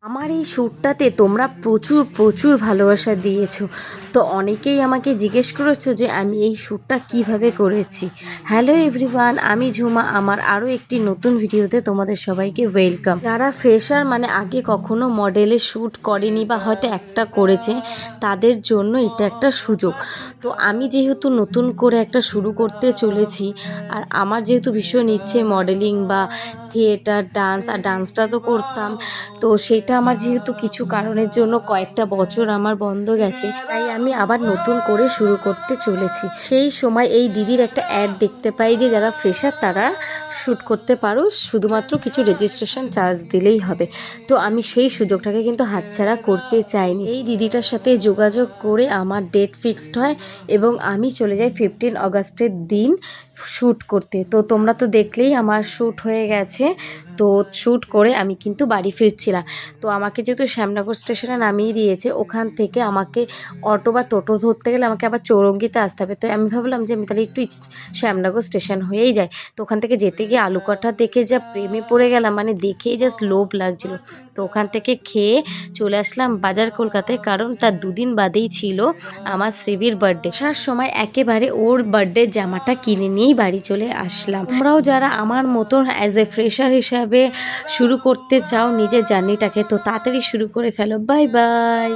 আমার এই শ্যুটটাতে তোমরা প্রচুর প্রচুর ভালোবাসা দিয়েছো। তো অনেকেই আমাকে জিজ্ঞেস করেছো যে আমি এই শ্যুটটা কিভাবে করেছি। হ্যালো এভরিওয়ান, আমি ঝুমা। আমার আরও একটি নতুন ভিডিওতে তোমাদের সবাইকে ওয়েলকাম। যারা ফ্রেশার মানে আগে কখনো মডেলে শ্যুট করেনি বা হয়তো একটা করেছে, তাদের জন্য এটা একটা সুযোগ। তো আমি যেহেতু নতুন করে একটা শুরু করতে চলেছি, আর আমার যেহেতু ভীষণ ইচ্ছে মডেলিং বা থিয়েটার, ডান্স, আর ডান্সটা তো করতাম, তো সেটা আমার যেহেতু কিছু কারণের জন্য কয়েকটা বছর আমার বন্ধ গেছে, তাই আমি আবার নতুন করে শুরু করতে চলেছি। সেই সময় এই দিদির একটা অ্যাড দেখতে পাই যে যারা ফ্রেশার তারা শ্যুট করতে পারো, শুধুমাত্র কিছু রেজিস্ট্রেশন চার্জ দিলেই হবে। তো আমি সেই সুযোগটাকে কিন্তু হাতছাড়া করতে চাইনি। এই দিদিটার সাথে যোগাযোগ করে আমার ডেট ফিক্সড হয় এবং আমি চলে যাই 15 আগস্টের দিন শ্যুট করতে। তো তোমরা তো দেখলেই আমার শ্যুট হয়ে গেছে। তো শ্যুট করে আমি কিন্তু বাড়ি ফিরছিলাম। তো আমাকে যেহেতু শ্যামনগর স্টেশনে নামিয়ে দিয়েছে, ওখান থেকে আমাকে অটো বা টোটো ধরতে গেলে আমাকে আবার চৌরঙ্গিতে আসতে হবে। তো আমি ভাবলাম যে আমি তাহলে একটু শ্যামনগর স্টেশন হয়েই যাই। তো ওখান থেকে যেতে গিয়ে আলু কষা দেখে যা প্রেমে পড়ে গেলাম, মানে দেখেই জাস্ট লোভ লাগছিল। তো ওখান থেকে খেয়ে চলে আসলাম বাজার কলকাতায়, কারণ তার দুদিন বাদেই ছিল আমার শ্রীবির বার্থডে। আসার সময় একেবারে ওর বার্থডে জামাটা কিনে নিয়েই বাড়ি চলে আসলাম। তোমরাও যারা আমার মতন অ্যাজ এ ফ্রেশার হিসাবে শুরু করতে চাও নিজের জার্নিটাকে, তো তাড়াতাড়ি শুরু করে ফেলো। Bye bye.